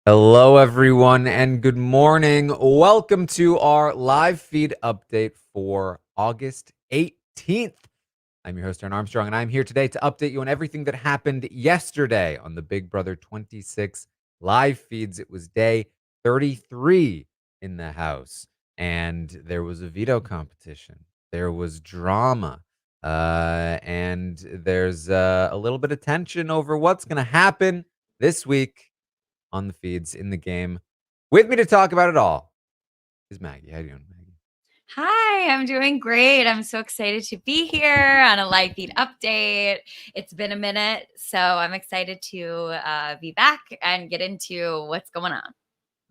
Hello, everyone, and good morning. Welcome to our live feed update for August 18th. I'm your host, Taran Armstrong, and I'm here today to update you on everything that happened yesterday on the Big Brother 26 live feeds. It was day 33 in the house, and there was a veto competition. There was drama, and there's a little bit of tension over what's going to happen this week on the feeds in the game. With me to talk about it all is Maggie. How you doing, Maggie? Hi, I'm doing great. I'm so excited to be here on a live feed update. It's been a minute, so I'm excited to be back and get into what's going on.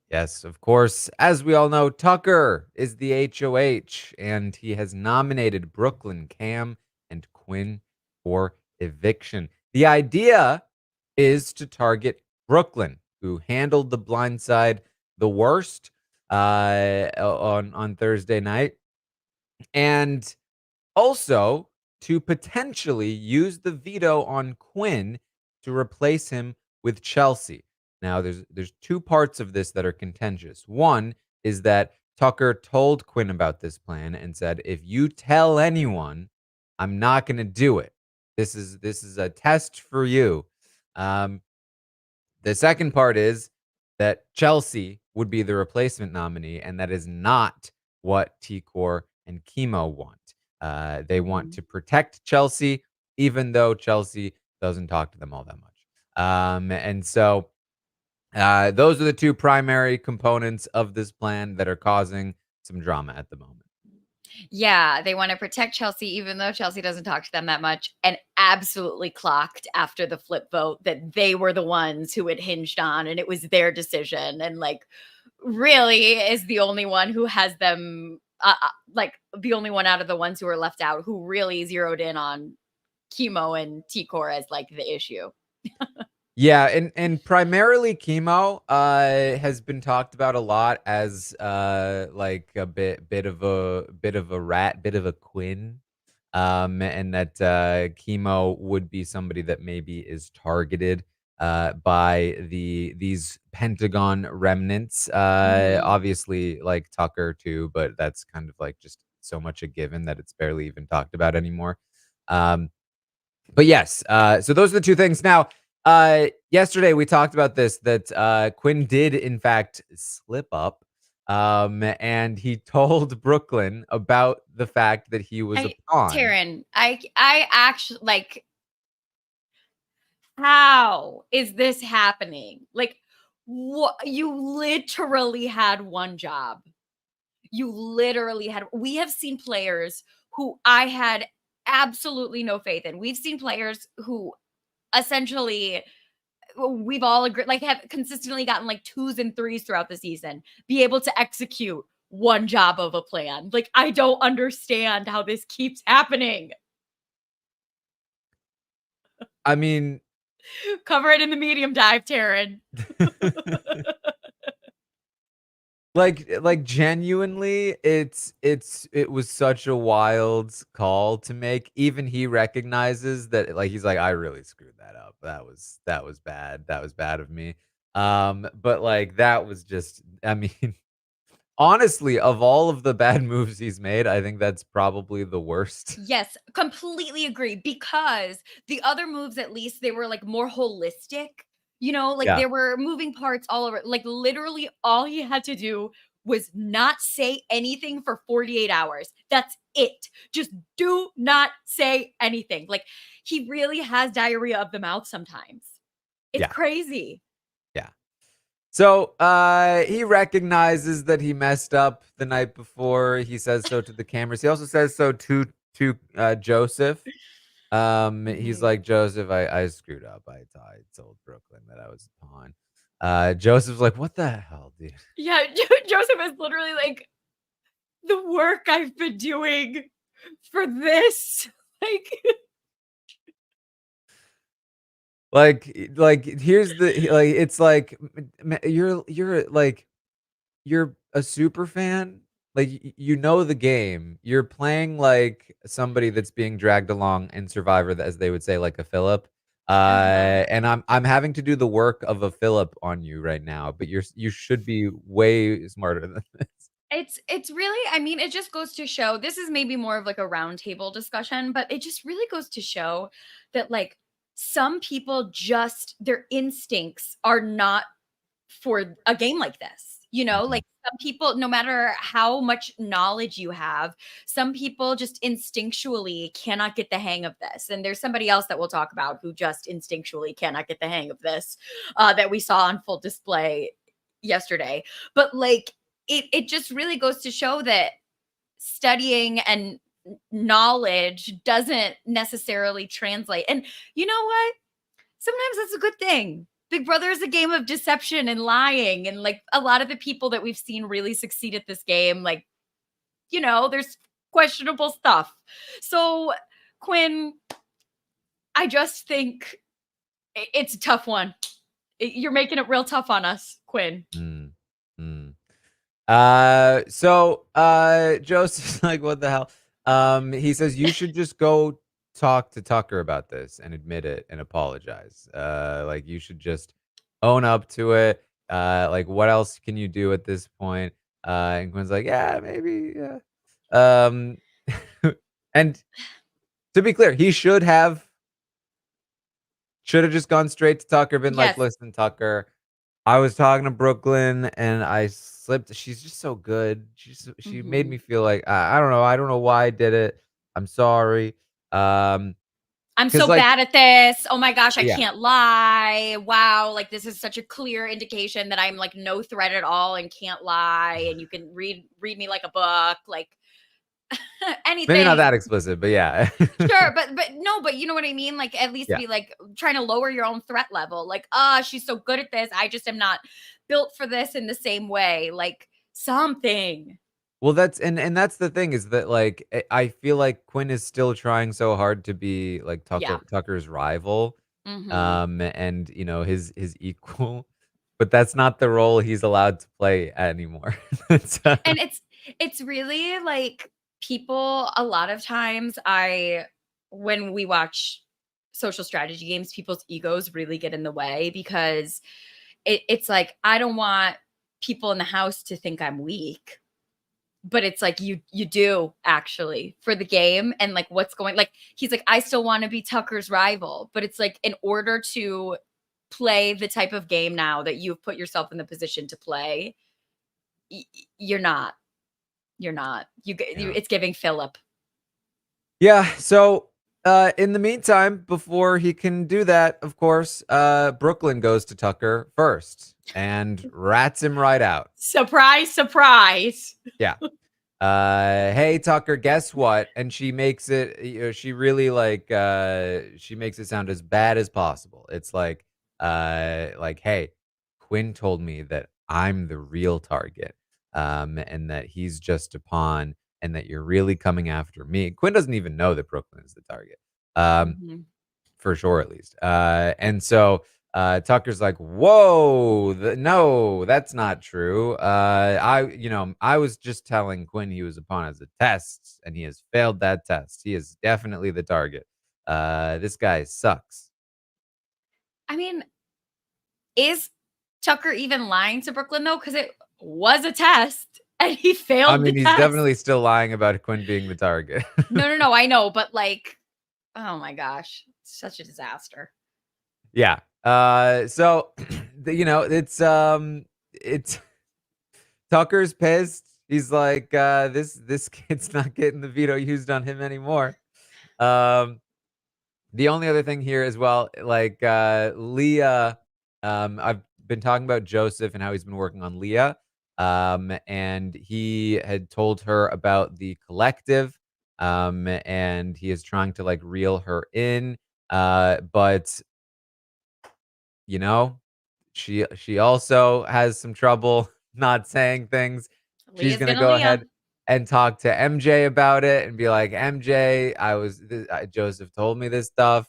Yes, of course. As we all know, Tucker is the HOH, and he has nominated Brooklyn, Cam, and Quinn for eviction. The idea is to target Brooklyn, who handled the blind side the worst on Thursday night, and also to potentially use the veto on Quinn to replace him with Chelsea. Now, there's two parts of this that are contentious. One is that Tucker told Quinn about this plan and said, "If you tell anyone, I'm not going to do it. This is a test for you." Um, the second part is that Chelsea would be the replacement nominee, and that is not what T-Core and Chemo want. They want to protect Chelsea, even though Chelsea doesn't talk to them all that much. And so those are the two primary components of this plan that are causing some drama at the moment. Yeah, they want to protect Chelsea, even though Chelsea doesn't talk to them that much, and absolutely clocked after the flip vote that they were the ones who it hinged on and it was their decision. And really is the only one who has them, the only one out of the ones who are left out who really zeroed in on Chemo and T-Core as the issue. Yeah, and primarily Chemo has been talked about a lot as like a bit of a rat, bit of a Quinn. And that Chemo would be somebody that maybe is targeted by these Pentagon remnants. Obviously like Tucker too, but that's kind of like just so much a given that it's barely even talked about anymore. Um but yes, so those are the two things. Now, yesterday we talked about this that Quinn did in fact slip up, and he told Brooklyn about the fact that he was a I pawn. Taryn, I actually how is this happening? What, you literally had one job. You literally had, we have seen players who I had absolutely no faith in. We've seen players who essentially we've all agreed have consistently gotten twos and threes throughout the season be able to execute one job of a plan. I don't understand how this keeps happening. I mean, Cover it in the medium dive, Taryn. like genuinely, it was such a wild call to make. Even he recognizes that, like, he's like, I really screwed that up. That was bad. That was bad of me. But like that was just, I mean, honestly, of all of the bad moves he's made, I think that's probably the worst. Yes, completely agree, because the other moves, at least they were more holistic. Yeah. There were moving parts all over. Literally all he had to do was not say anything for 48 hours. That's it. Just do not say anything. He really has diarrhea of the mouth sometimes. It's Yeah. crazy. Yeah. So, he recognizes that he messed up the night before. He says so to the cameras. He also says so to Joseph. He's Mhm. like, "Joseph, I screwed up. I told Brooklyn that I was a pawn." Joseph's like, "What the hell, dude?" Yeah, Joseph is literally the work I've been doing for this. Like Like, here's the like, it's like, you're a super fan. Like, you know the game. You're playing like somebody that's being dragged along in Survivor, as they would say, like a Phillip. Uh-huh. And I'm having to do the work of a Philip on you right now, but you should be way smarter than this. It's really, I mean, it just goes to show, this is maybe more of like a roundtable discussion, but it just really goes to show that like some people just their instincts are not for a game like this. You know, like Mhm. some people, no matter how much knowledge you have, some people just instinctually cannot get the hang of this. And there's somebody else that we'll talk about who just instinctually cannot get the hang of this, that we saw on full display yesterday. But like, it just really goes to show that studying and knowledge doesn't necessarily translate. And you know what? Sometimes that's a good thing. Big Brother is a game of deception and lying. And like a lot of the people that we've seen really succeed at this game, like, there's questionable stuff. So, Quinn, I just think it's a tough one. You're making it real tough on us, Quinn. Mm, mm. Joseph's like, "What the hell?" He says, "You should just go talk to Tucker about this and admit it and apologize. Like, you should just own up to it. Like, what else can you do at this point?" And Quinn's like, "Yeah, maybe, yeah." Um, and to be clear, he should have just gone straight to Tucker, been like, Yes. "Listen, Tucker, I was talking to Brooklyn and I slipped." She's just so good. She made me Mhm. feel like I don't know. I don't know why I did it. I'm sorry. Um, I'm because so bad at this. Oh my gosh, I yeah, can't lie. Wow, like this is such a clear indication that I'm like no threat at all and can't lie and you can read me like a book, like maybe not anything. that explicit, but yeah, Sure, but no, but you know what I mean? Like at least yeah. be like trying to lower your own threat level. Like, she's so good at this. I just am not built for this in the same way. Like something. Well, that's the thing is that like I feel like Quinn is still trying so hard to be like Yeah. Tucker's rival, Mhm. and his equal, but that's not the role he's allowed to play anymore. It's, And it's really like people a lot of times I when we watch social strategy games, people's egos really get in the way because it's like I don't want people in the house to think I'm weak. But it's like you do actually for the game and like what's going like he's like I still want to be Tucker's rival, but it's like in order to play the type of game now that you've put yourself in the position to play, you're not. You're not. yeah. It's giving Philip. Yeah, so, in the meantime, before he can do that, of course, Brooklyn goes to Tucker first and rats him right out. Surprise, surprise. Yeah. "Hey, Tucker, guess what?" And she makes it, she really, like, she makes it sound as bad as possible. It's like, "Hey, Quinn told me that I'm the real target, and that he's just a pawn, and that you're really coming after me." Quinn doesn't even know that Brooklyn is the target, um, Mhm. for sure at least. Tucker's like, "Whoa, no, that's not true. I was just telling Quinn he was a pawn as a test, and he has failed that test. He is definitely the target. This guy sucks." I mean, is Tucker even lying to Brooklyn though? Because it was a test and he I failed the mean, he's test. definitely still lying about Quinn being the target. No, no, no. I know, but like, oh my gosh, such a disaster. Yeah. So, it's Tucker's pissed. He's like, this kid's not getting the veto used on him anymore. Um, the only other thing here as well, like, Leah, I've been talking about Joseph and how he's been working on Leah. And he had told her about the collective, and he is trying to like reel her in. But you know, she also has some trouble not saying things. She's Leah's gonna gonna go Leah. ahead and talk to MJ about it and be like, "MJ, Joseph told me this stuff."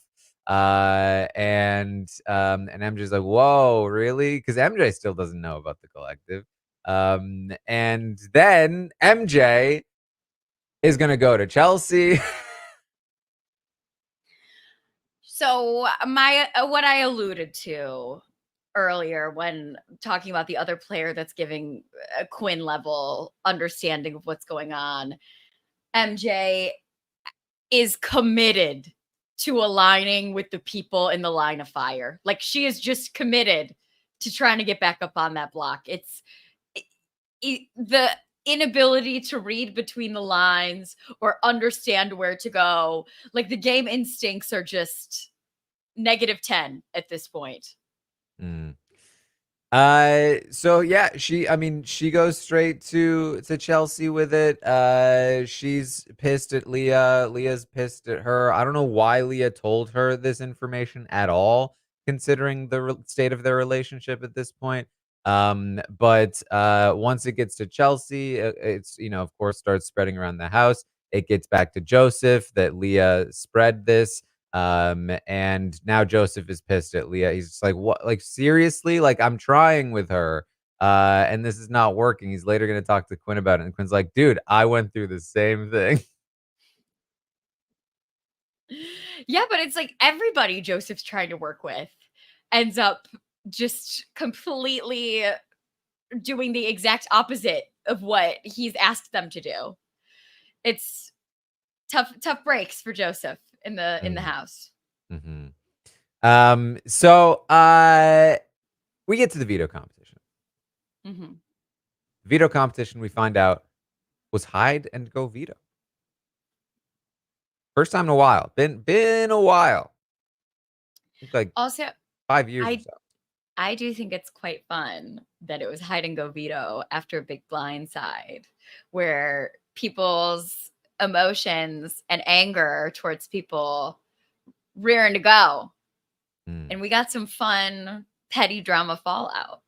And MJ's like, "Whoa, really?" Because MJ still doesn't know about the collective. And then MJ is gonna go to Chelsea. So my what I alluded to earlier when talking about the other player that's giving a Quinn level understanding of what's going on, MJ is committed to aligning with the people in the line of fire. Like she is just committed to trying to get back up on that block. It's the inability to read between the lines or understand where to go. Like the game instincts are just -10 at this point. Mm. So yeah, I mean, she goes straight to Chelsea with it. She's pissed at Leah. Leah's pissed at her. I don't know why Leah told her this information at all, considering the state of their relationship at this point. But once it gets to Chelsea, it's, of course, starts spreading around the house. It gets back to Joseph that Leah spread this. And now Joseph is pissed at Leah. He's just like, "What? Like, seriously? Like, I'm trying with her, and this is not working." He's later gonna talk to Quinn about it, and Quinn's like, "Dude, I went through the same thing." Yeah, but it's like everybody Joseph's trying to work with ends up just completely doing the exact opposite of what he's asked them to do. It's tough breaks for Joseph in the Mm, house. mhm. So, we get to the veto competition. Mhm. Veto competition, we find out, was hide and go veto. First time in a while. Been a while. I think like Also, 5 years or I so. I do think it's quite fun that it was hide and go veto after Big Blind Side, where people's emotions and anger towards people rearing to go. Mm, And we got some fun petty drama fallout.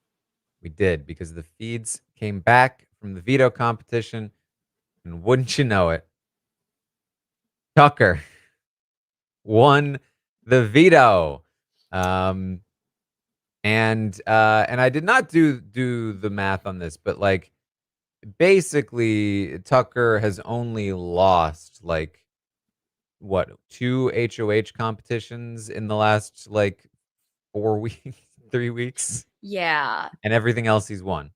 we did, because the feeds came back from the veto competition, and wouldn't you know it, Tucker won the veto. Um, and I did not do the math on this, but like basically Tucker has only lost like what, 2 HOH competitions in the last like 4 weeks, 3 weeks, Yeah. and everything else he's won.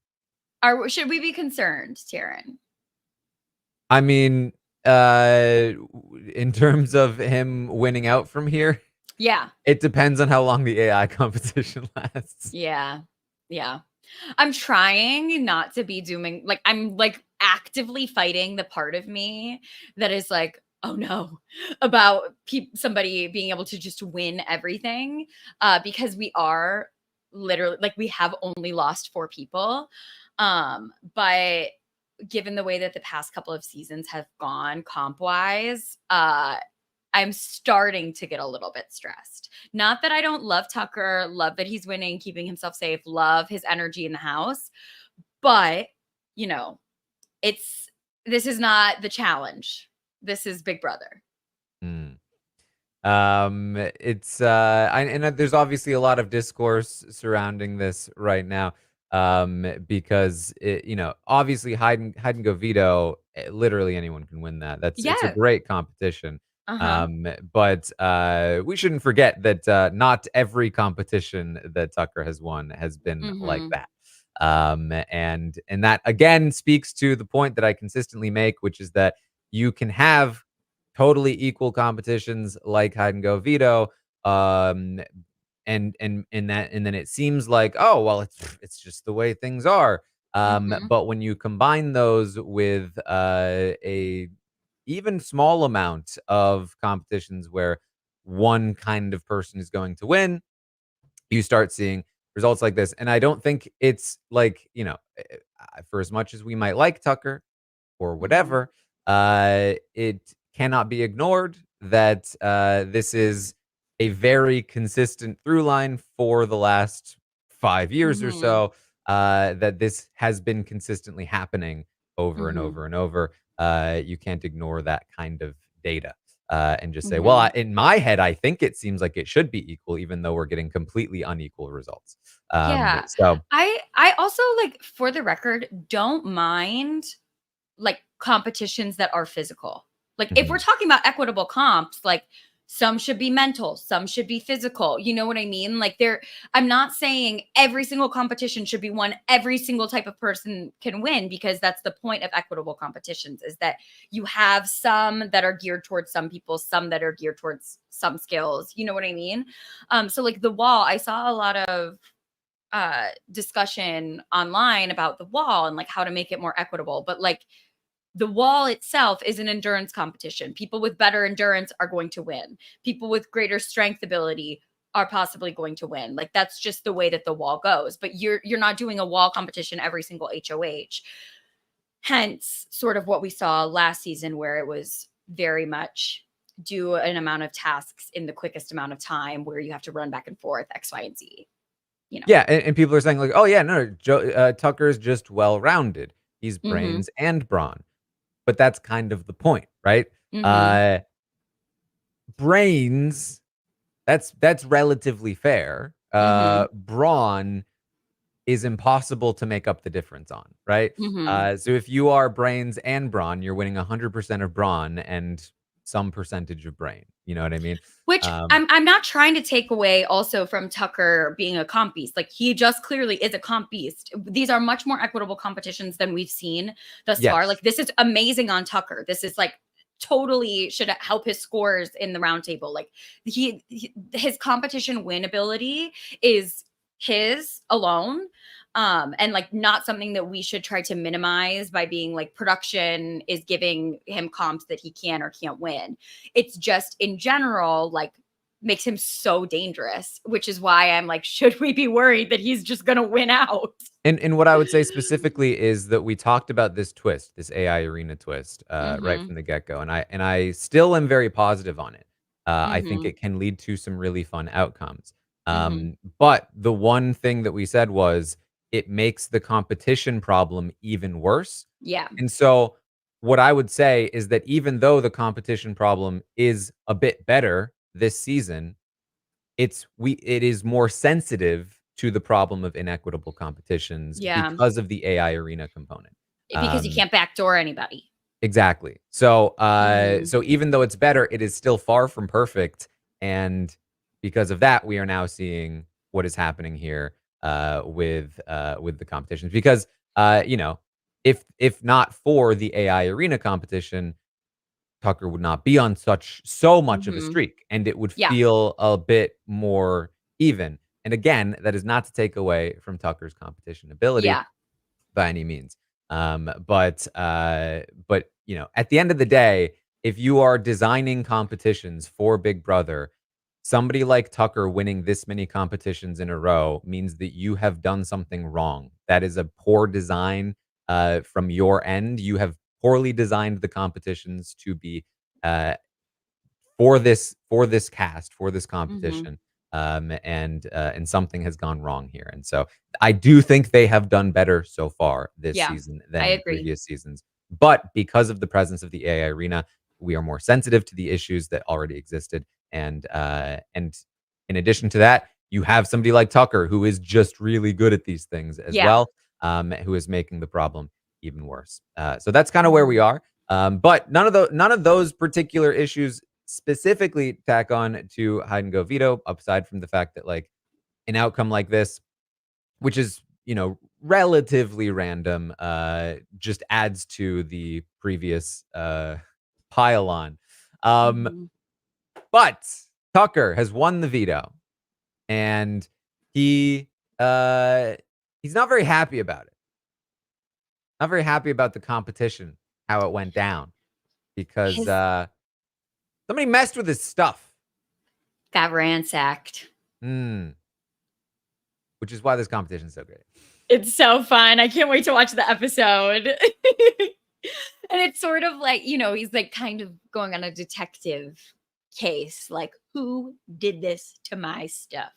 Should we be concerned, Taran? I mean, in terms of him winning out from here, Yeah. it depends on how long the AI competition lasts. Yeah. Yeah. I'm trying not to be dooming, like, I'm like actively fighting the part of me that is like, oh no, about somebody being able to just win everything. Because we are literally like, we have only lost 4 people. But given the way that the past couple of seasons have gone comp wise, I'm starting to get a little bit stressed. Not that I don't love Tucker, love that he's winning, keeping himself safe, love his energy in the house, but you know, it's this is not the challenge. This is Big Brother. Mm. It's there's obviously a lot of discourse surrounding this right now. Because obviously hide and go veto, literally anyone can win that. It's a Yeah. great competition. Uh-huh. But we shouldn't forget that not every competition that Tucker has won has been like Mhm. that. And that again speaks to the point that I consistently make, which is that you can have totally equal competitions like hide and go veto, um and then it seems like, oh well, it's just the way things are. Mhm. But when you combine those with a even small amount of competitions where one kind of person is going to win, you start seeing results like this. And I don't think it's like, for as much as we might like Tucker or Mhm. whatever, it cannot be ignored that this is a very consistent through line for the last 5 years or Mhm. so. That this has been consistently happening over and Mhm. over and over. You can't ignore that kind of data and just say, well, Mhm. in my head, I think it seems like it should be equal, even though we're getting completely unequal results. Yeah. So, I also, like, for the record, don't mind like competitions that are physical. Like if we're mhm, talking about equitable comps, like Some should be mental, some should be physical. You know what I mean? Like I'm not saying every single competition should be won, every single type of person can win, because that's the point of equitable competitions, is that you have some that are geared towards some people, some that are geared towards some skills. You know what I mean? So like the wall, I saw a lot of discussion online about the wall and like how to make it more equitable, but like the wall itself is an endurance competition. People with better endurance are going to win. People with greater strength ability are possibly going to win. Like that's just the way that the wall goes. But you're not doing a wall competition every single HOH. Hence, sort of what we saw last season, where it was very much do an amount of tasks in the quickest amount of time, where you have to run back and forth X, Y, and Z. You know. Yeah, and people are saying like, "Oh yeah, no, Tucker's just well-rounded. He's Mhm. brains and brawn." But that's kind of the point, right? Mhm. Uh, brains, that's relatively fair. Mhm. Brawn is impossible to make up the difference on, right? Mhm. So if you are brains and brawn, you're winning 100% of brawn and some percentage of brain. You know what I mean? Which Um, I'm not trying to take away also from Tucker being a comp beast. Like he just clearly is a comp beast. These are much more equitable competitions than we've seen thus far. yes. Like this is amazing on Tucker. This is like totally should help his scores in the roundtable. Like his competition win ability is his alone. And like not something that we should try to minimize by being like production is giving him comps that he can or can't win. It's just in general, like makes him so dangerous, which is why I'm like, should we be worried that he's just gonna win out? And what I would say specifically is that we talked about this twist, this AI arena twist, right Mhm. from the get-go, and I still am very positive on it. I think Mhm. it can lead to some really fun outcomes. Mhm. But the one thing that we said was it makes the competition problem even worse. Yeah. And so what I would say is that even though the competition problem is a bit better this season, it is more sensitive to the problem of inequitable competitions Yeah. because of the AI arena component. Because you Um, can't backdoor anybody. exactly. So, Mhm. so even though it's better, it is still far from perfect, and because of that, we are now seeing what is happening here with the competitions. Because you know, if not for the AI arena competition, Tucker would not be on so much of a Mhm. streak, and it would Yeah. feel a bit more even. And again, that is not to take away from Tucker's competition ability Yeah. by any means. But you know, at the end of the day, if you are designing competitions for Big Brother, somebody like Tucker winning this many competitions in a row means that you have done something wrong. That is a poor design from your end. You have poorly designed the competitions to be uh, for this cast, for this Mhm. competition, and something has gone wrong here. And so I do think they have done better so far this Yeah. season I than in agree. previous seasons. But because of the presence of the AI arena, we are more sensitive to the issues that already existed. And in addition to that, you have somebody like Tucker who is just really good at these things as Yeah. well, who is making the problem even worse. So that's kind of where we Mhm. are. But none of those particular issues specifically tack on to hide and go veto, aside from the fact that like an outcome like this, which is, you know, relatively random, just adds to the previous pile on. Um, Mhm. but Tucker has won the veto, and he uh he's not very happy about it. Not very happy about the competition, how it went down, because His somebody messed with his stuff. got ransacked. Mm, which is why this competition is so great. It's so fun. I can't wait to watch the episode. And it's sort of like, he's like kind of going on a detective case, like, who did this to my stuff?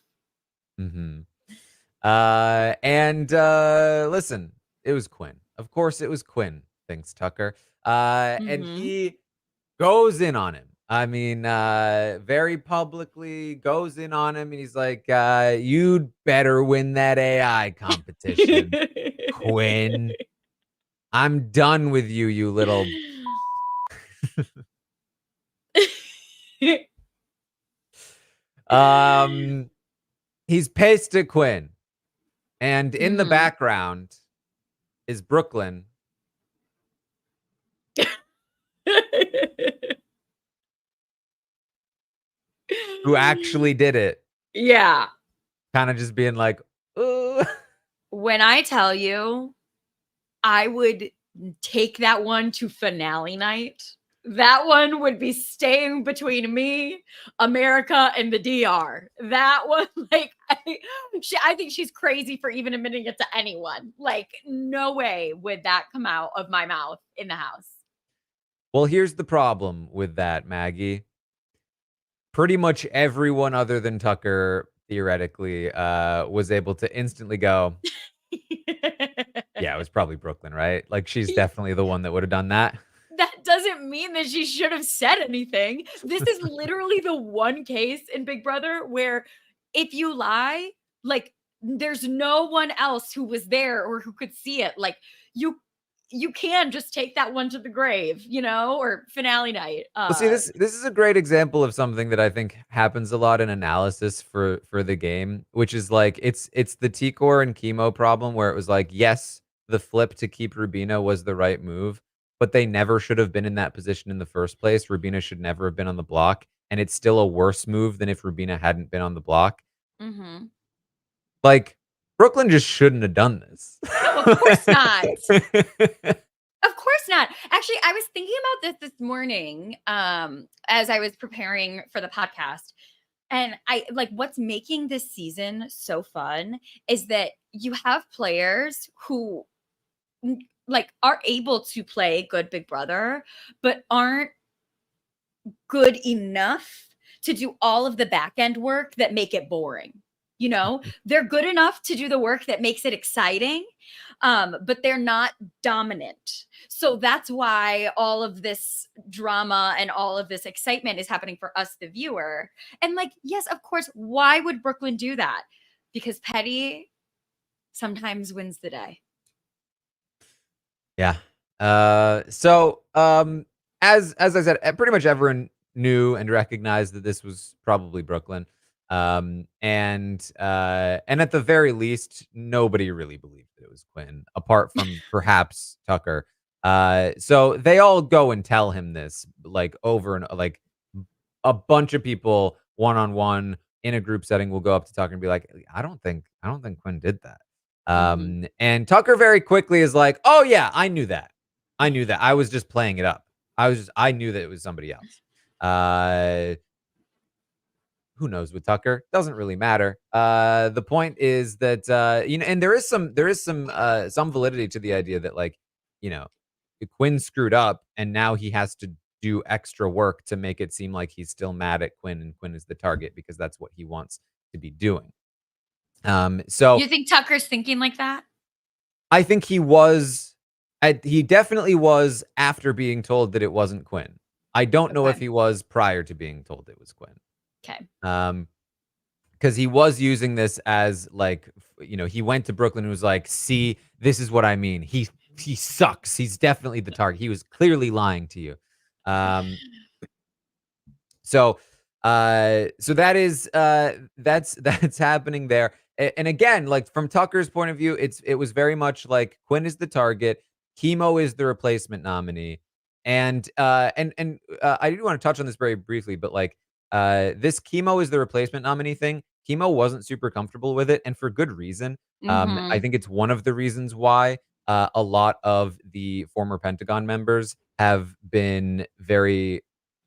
Mhm. And listen, it was Quinn. Of course, it was Quinn. Thanks, Tucker. And Mhm. he goes in on him. I mean, very publicly goes in on him, and he's like, "You'd better win that AI competition, Quinn. I'm done with you, you little." He's paced at Quinn, and in the Mhm. background is Brooklyn, who actually did it, Yeah. kind of just being like, "Ooh." When I tell you, I would take that one to finale night. That one would be staying between me, America, and the DR. That one, like, I think she's crazy for even admitting it to anyone. Like, no way would that come out of my mouth in the house. Well, here's the problem with that, Maggie. Pretty much everyone other than Tucker, theoretically, was able to instantly go, "Yeah, it was probably Brooklyn, right?" Like, she's definitely the one that would've done that. That doesn't mean that she should have said anything. This is literally the one case in Big Brother where if you lie, like, there's no one else who was there or who could see it. Like, you can just take that one to the grave, or finale night. Well, see, this is a great example of something that I think happens a lot in analysis for the game, which is like it's the T-Core and chemo problem where it was like, yes, the flip to keep Rubina was the right move, but they never should have been in that position in the first place. Rubina should never have been on the block, and it's still a worse move than if Rubina hadn't been on the block. Mhm. Like, Brooklyn just shouldn't have done this. No, of course not. Of course not. Actually, I was thinking about this morning, as I was preparing for the podcast. And I like what's making this season so fun is that you have players who like are able to play good Big Brother, but aren't good enough to do all of the back end work that make it boring. They're good enough to do the work that makes it exciting, but they're not dominant. So that's why all of this drama and all of this excitement is happening for us, the viewer. And like, yes, of course, why would Brooklyn do that? Because Petty sometimes wins the day. Yeah. As I said, pretty much everyone knew and recognized that this was probably Brooklyn. And at the very least, nobody really believed that it was Quinn, apart from perhaps Tucker. So they all go and tell him this, like, over and like a bunch of people one on one in a group setting will go up to Tucker and be like, I don't think Quinn did that. Mhm. And Tucker very quickly is like, "Oh yeah, I knew that. I knew that. I was just playing it up. I knew that it was somebody else." Uh, who knows with Tucker? Doesn't really matter. The point is that and there is some validity to the idea that, like, you know, Quinn screwed up and now he has to do extra work to make it seem like he's still mad at Quinn and Quinn is the target because that's what he wants to be doing. So You think Tucker's thinking like that? I think he definitely was after being told that it wasn't Quinn. I don't know if Okay. he was prior to being told it was Quinn. Okay. Um, because he was using this as like, he went to Brooklyn and was like, "See, this is what I mean. He sucks. He's definitely the target. He was clearly lying to you." Um, so that is that's happening there. And again, like from Tucker's point of view, it was very much like Quinn is the target, Chemo is the replacement nominee. And I do want to touch on this very briefly, but like this Chemo is the replacement nominee thing, Chemo wasn't super comfortable with it, and for good reason. I Mhm. think it's one of the reasons why a lot of the former Pentagon members have been very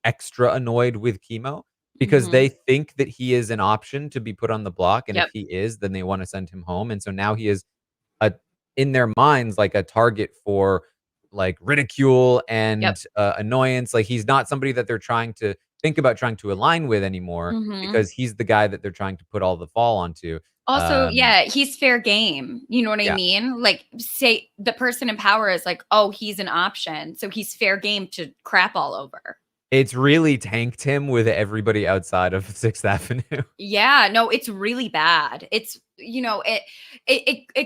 extra annoyed with Chemo because Mhm. they think that he is an option to be put on the block, and if Yep. he is, then they wanna send him home, and so now he is a in their minds, like, a target for, like, ridicule Yep. and, annoyance, like, he's not somebody that they're trying to think about trying to align with anymore Mhm. because he's the guy that they're trying to put all the fall onto. Also, Um, yeah, he's fair game. You know what I yeah. mean? Like, say the person in power is like, "Oh, he's an option." So he's fair game to crap all over. It's really tanked him with everybody outside of 6th Avenue. Yeah, no, it's really bad. It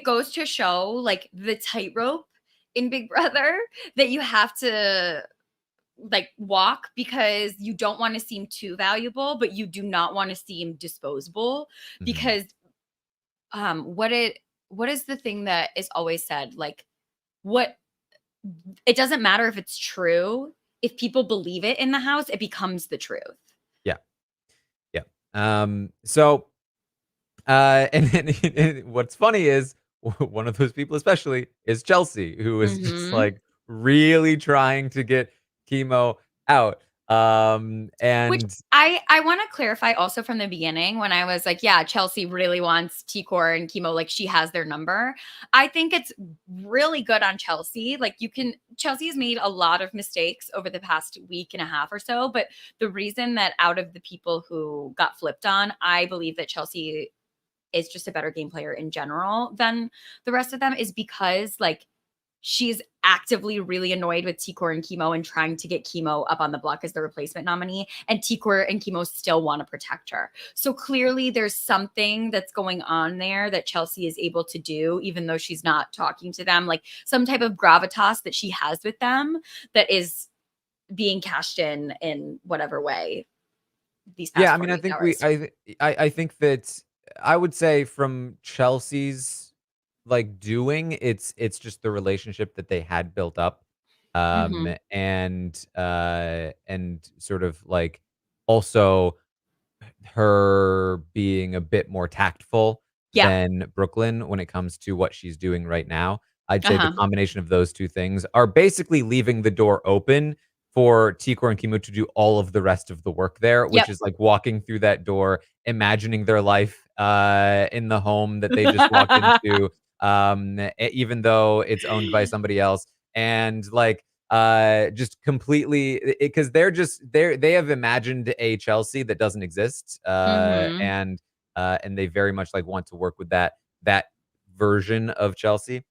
goes to show like the tightrope in Big Brother that you have to like walk, because you don't want to seem too valuable, but you do not want to seem disposable. Mhm. Because what is the thing that is always said? Like, what it doesn't matter if it's true. If people believe it in the house, it becomes the truth. Yeah. Yeah. So, and then and what's funny is one of those people especially is Chelsea, who is just, Mhm. like, really trying to get chemo out. Which And I wanna clarify also from the beginning when I was like, "Yeah, Chelsea really wants T-Core and chemo, like, she has their number." I think it's really good on Chelsea, like, Chelsea has made a lot of mistakes over the past week and a half or so, but the reason that out of the people who got flipped on, I believe that Chelsea is just a better game player in general than the rest of them, is because, like, she's actively really annoyed with T-Core and chemo and trying to get chemo up on the block as the replacement nominee. And T-Core and chemo still want to protect her. So clearly there's something that's going on there that Chelsea is able to do, even though she's not talking to them, like some type of gravitas that she has with them that is being cashed in whatever way these yeah, past I mean, 48 hours. I think that I would say from Chelsea's, like, doing, it's just the relationship that they had built up, Hmm. and sort of, like, also her being a bit more tactful Yeah. than Brooklyn when it comes to what she's doing right now. I'd say the Uh-huh. combination of those 2 things are basically leaving the door open for Tikor and Kimu to do all of the rest of the work there, which Yep. is like walking through that door, imagining their life, in the home that they just walked into, even though it's owned by somebody else, and, like, just completely because they have imagined a Chelsea that doesn't exist, Hmm. and they very much like want to work with that version of Chelsea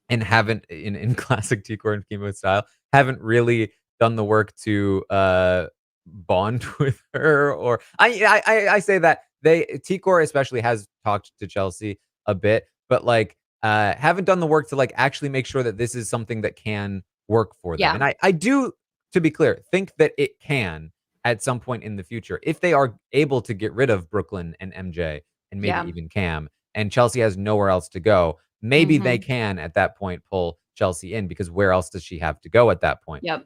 and haven't in classic T-Core and Chemo style, haven't really done the work to, bond with her or I say that T-Core especially has talked to Chelsea a bit, but, like, haven't done the work to, like, actually make sure that this is something that can work for them, Yeah. and I do, to be clear, think that it can at some point in the future if they are able to get rid of Brooklyn and MJ and maybe Yeah. even Cam, and Chelsea has nowhere else to go. Maybe they Hmm. can at that point pull Chelsea in because where else does she have to go at that point? Yep.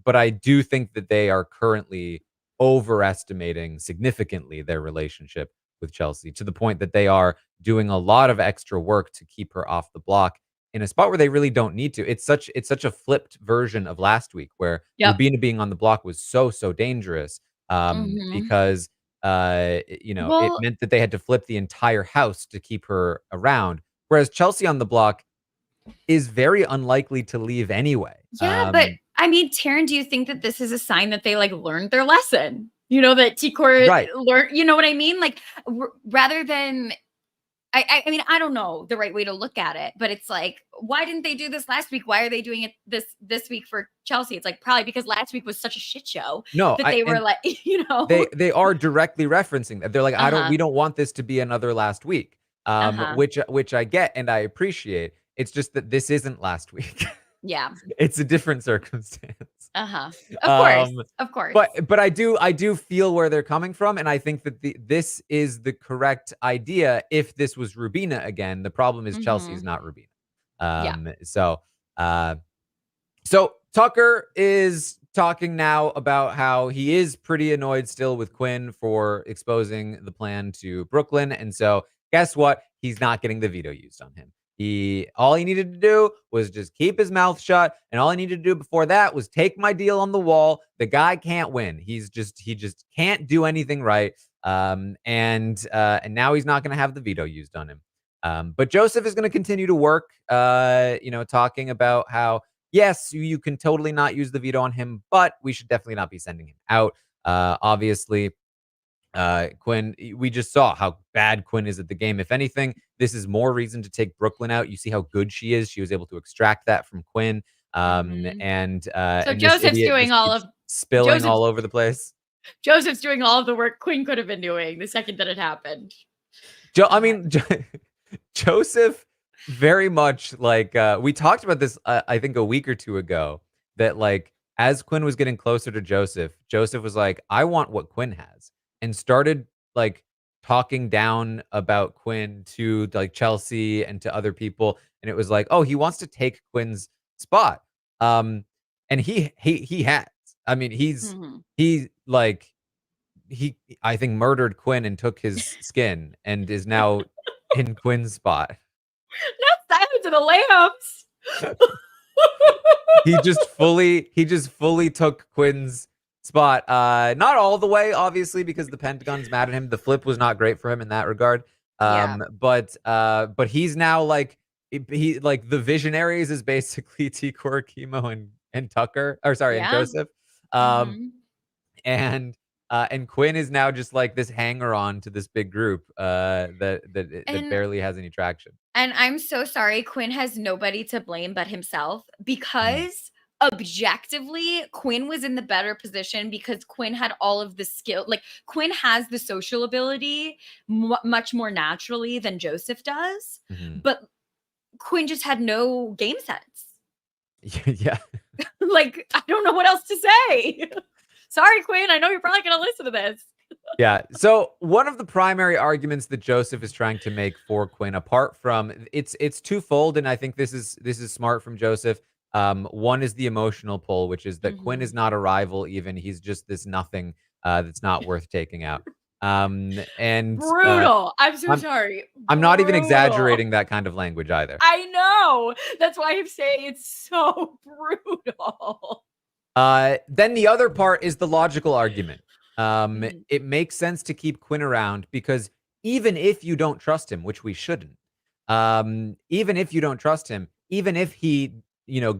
But I do think that they are currently overestimating significantly their relationship with Chelsea to the point that they are doing a lot of extra work to keep her off the block in a spot where they really don't need to. It's such a flipped version of last week where Yep. Rubina being on the block was so dangerous Mhm. because it Well, meant that they had to flip the entire house to keep her around, whereas Chelsea on the block is very unlikely to leave anyway. yeah, but I mean, Taryn, do you think that this is a sign that they, like, learned their lesson? You know, that T-Core Right. learned, you know what I mean? Like, rather than I mean, I don't know the right way to look at it, but it's like, why didn't they do this last week? Why are they doing it this week for Chelsea? It's like, probably because last week was such a shit show No, that I they were and like, you they know? they are directly referencing that. They're like, Uh-huh. we don't want this to be another last week." Uh-huh. Which I get and I appreciate. It's just that this isn't last week. Yeah. It's a different circumstance. Uh-huh. Of course. Um, Of course. but I do feel where they're coming from, and I think that this is the correct idea if this was Rubina again. The problem is Chelsea is Mhm. not Rubina. Yeah. Uh, so Tucker is talking now about how he is pretty annoyed still with Quinn for exposing the plan to Brooklyn. And so guess what? He's not getting the veto used on him. All he needed to do was just keep his mouth shut. And all he needed to do before that was take my deal on the wall. The guy can't win. He just can't do anything right. And now he's not going to have the veto used on him. But Joseph is going to continue to work, talking about how yes, you can totally not use the veto on him, but we should definitely not be sending him out. Obviously, Quinn, we just saw how bad Quinn is at the game. If anything, this is more reason to take Brooklyn out. You see how good she is. She was able to extract that from Quinn. Mhm. So And this idiot just keeps spilling Joseph's all over the place. Joseph's doing all of the work Quinn could have been doing the second that it happened. I God. mean, Joseph very much like we talked about this, I think a week or two ago. that, like, as Quinn was getting closer to Joseph, Joseph was like, "I want what Quinn has," and started, like, talking down about Quinn to, like, Chelsea and to other people, and it was like, "Oh, he wants to take Quinn's spot." Um, and he has. I mean, Mhm. he, like, he I think murdered Quinn and took his skin and is now in Quinn's spot. Not Silence of the Lambs. He just fully took Quinn's spot. Not all the way, obviously, because the Pentagon's mad at him. The flip was not great for him in that regard. Yeah. But he's now like he like the Visionaries is basically T-Core, Chemo, and Tucker, or sorry, and Yeah. Joseph. Um, Mhm. and and Quinn is now just like this hanger on to this big group that And barely has any traction. I'm so sorry, Quinn has nobody to blame but himself Mhm, because objectively, Quinn was in the better position because Quinn had all of the skill. Like, Quinn has the social ability much more naturally than Joseph does, mhm. but Quinn just had no game sense. Yeah. Like, I don't know what else to say. Sorry, Quinn. I know you're probably going to listen to this. Yeah. So one of the primary arguments that Joseph is trying to make for Quinn, apart from it's twofold, and I think this is smart from Joseph. One is the emotional pull, which is that Quinn is Mhm. not a rival, even he's just this nothing that's not worth taking out. And Brutal. I'm so I'm sorry. I'm not even Brutal. exaggerating that kind of language either. I know. That's why I'm saying it's so brutal. Then the other part is the logical argument. Mhm. It makes sense to keep Quinn around because even if you don't trust him, which we shouldn't, even if you don't trust him, even if he,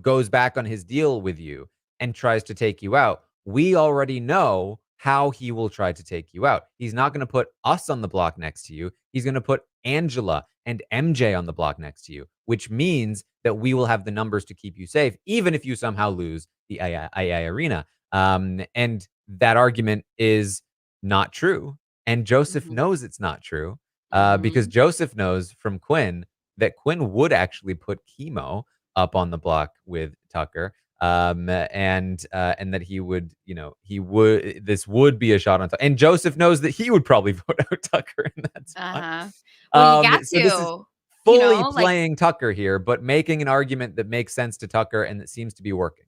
goes back on his deal with you and tries to take you out, we already know how he will try to take you out. He's not going to put us on the block next to you. He's going to put Angela and MJ on the block next to you, which means that we will have the numbers to keep you safe, even if you somehow lose the AI arena. And that argument is not true. And Joseph Mhm. knows it's not true because Mhm. Joseph knows from Quinn that Quinn would actually put Chemo up on the block with Tucker. And that he would, this would be a shot on Tucker. And Joseph knows that he would probably vote out Tucker in that spot. Uh-huh. Well, you got So this is to, fully like, playing Tucker here, but making an argument that makes sense to Tucker and that seems to be working.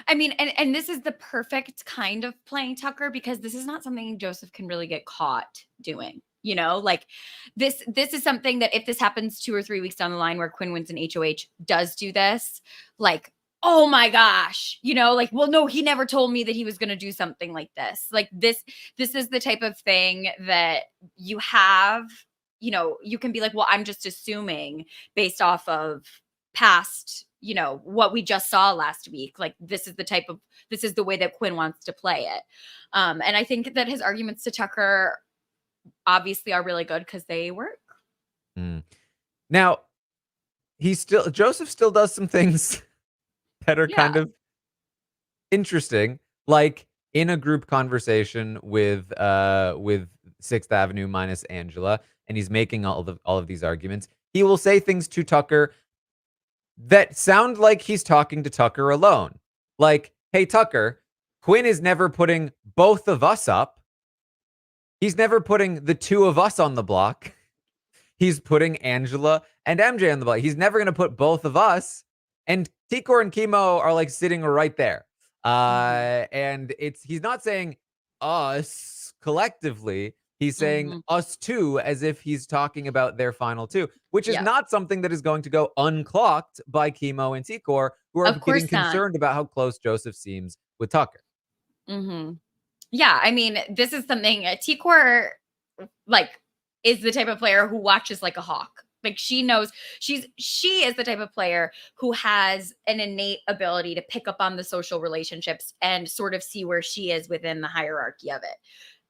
I mean, and this is the perfect kind of playing Tucker because this is not something Joseph can really get caught doing. Like, this is something that if this happens 2 or 3 weeks down the line where Quinn wins an HOH, does do this, like, oh my gosh, like, well, no, he never told me that he was going to do something like this. Like, this is the type of thing that you have, you can be like, well, I'm just assuming based off of past, what we just saw last week. Like, this is the way that Quinn wants to play it. And I think that his arguments to Tucker obviously are really good because they work. Mm. Now, Joseph still does some things that are Yeah. kind of interesting, like in a group conversation with Sixth Avenue minus Angela, and he's making all of these arguments. He will say things to Tucker that sound like he's talking to Tucker alone. Like, "Hey Tucker, Quinn is never putting both of us up. He's never putting the two of us on the block. He's putting Angela and MJ on the block. He's never going to put both of us. And Tikor and Chemo are like sitting right there. Hmm. And he's not saying us collectively. He's saying Hmm. us two as if he's talking about their final two, which is Yeah. not something that is going to go unclocked by Chemo and Tikor, who are Of getting course not. concerned about how close Joseph seems with Tucker. Hmm. Yeah. I mean, this is something T-Core, like, is the type of player who watches like a hawk. Like, she knows she is the type of player who has an innate ability to pick up on the social relationships and sort of see where she is within the hierarchy of it.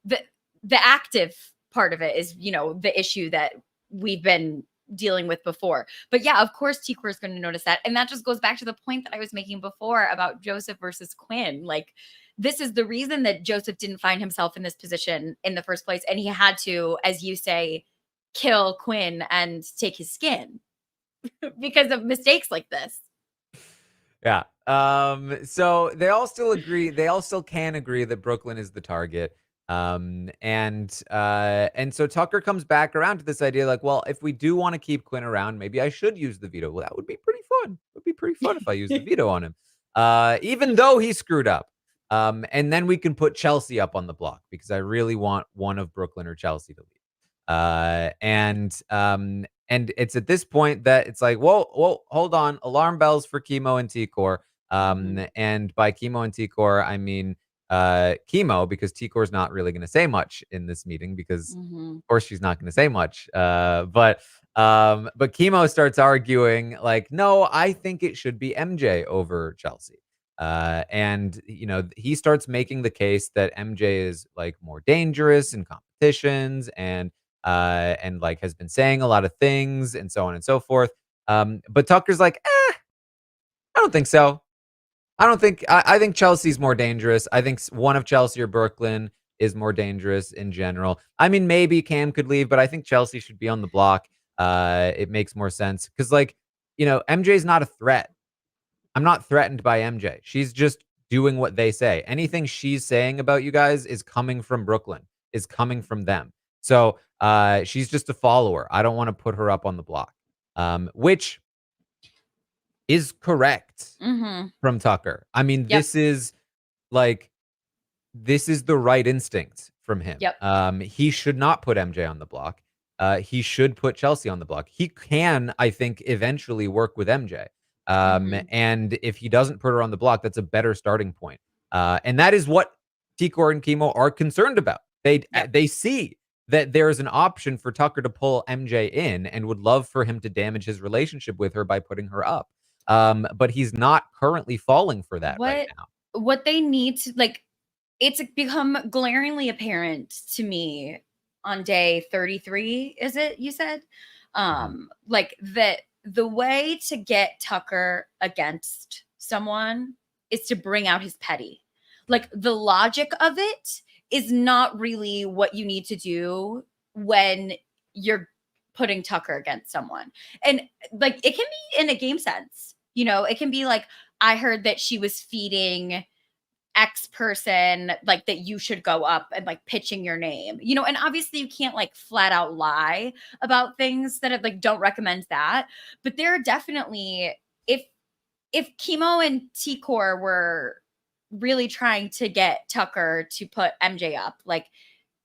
The the active part of it is, the issue that we've been dealing with before. But yeah, of course T-Core is going to notice that. And that just goes back to the point that I was making before about Joseph versus Quinn. Like, this is the reason that Joseph didn't find himself in this position in the first place. And he had to, as you say, kill Quinn and take his skin because of mistakes like this. Yeah. So they all still agree. They all still can agree that Brooklyn is the target. And so Tucker comes back around to this idea, like, well, if we do want to keep Quinn around, maybe I should use the veto. Well, that would be pretty fun. It would be pretty fun if I used the veto on him, even though he screwed up. And then we can put Chelsea up on the block because I really want one of Brooklyn or Chelsea to leave. And it's at this point that it's like, whoa, hold on, alarm bells for Chemo and T-Core. Mhm, And by Chemo and T-Core, I mean Chemo, because T-Core's not really going to say much in this meeting because, mhm. of course, she's not going to say much. But Chemo starts arguing like, no, I think it should be MJ over Chelsea. And he starts making the case that MJ is like more dangerous in competitions and like has been saying a lot of things and so on and so forth. But Tucker's like, I don't think so. I think Chelsea's more dangerous. I think one of Chelsea or Brooklyn is more dangerous in general. I mean, maybe Cam could leave, but I think Chelsea should be on the block. It makes more sense because, like, MJ's not a threat. I'm not threatened by MJ. She's just doing what they say. Anything she's saying about you guys is coming from Brooklyn, is coming from them. So she's just a follower. I don't want to put her up on the block, which is correct Mhm. from Tucker. I mean, Yep, like this is the right instinct from him. yep. He should not put MJ on the block. He should put Chelsea on the block. He can, I think, eventually work with MJ. Mhm. And if he doesn't put her on the block, that's a better starting point. And that is what T-Core and Chemo are concerned about. Yep. They see that there is an option for Tucker to pull MJ in and would love for him to damage his relationship with her by putting her up. But he's not currently falling for that right What now. what they need to like it's become glaringly apparent to me on day 33, is it you said? Mhm. Like that the way to get Tucker against someone is to bring out his petty. Like the logic of it is not really what you need to do when you're putting Tucker against someone. And like it can be in a game sense. It can be like I heard that she was feeding X person, like that you should go up and like pitching your name, and obviously you can't like flat out lie about things that like don't recommend that. But there are definitely, if Chemo and T Core were really trying to get Tucker to put MJ up, like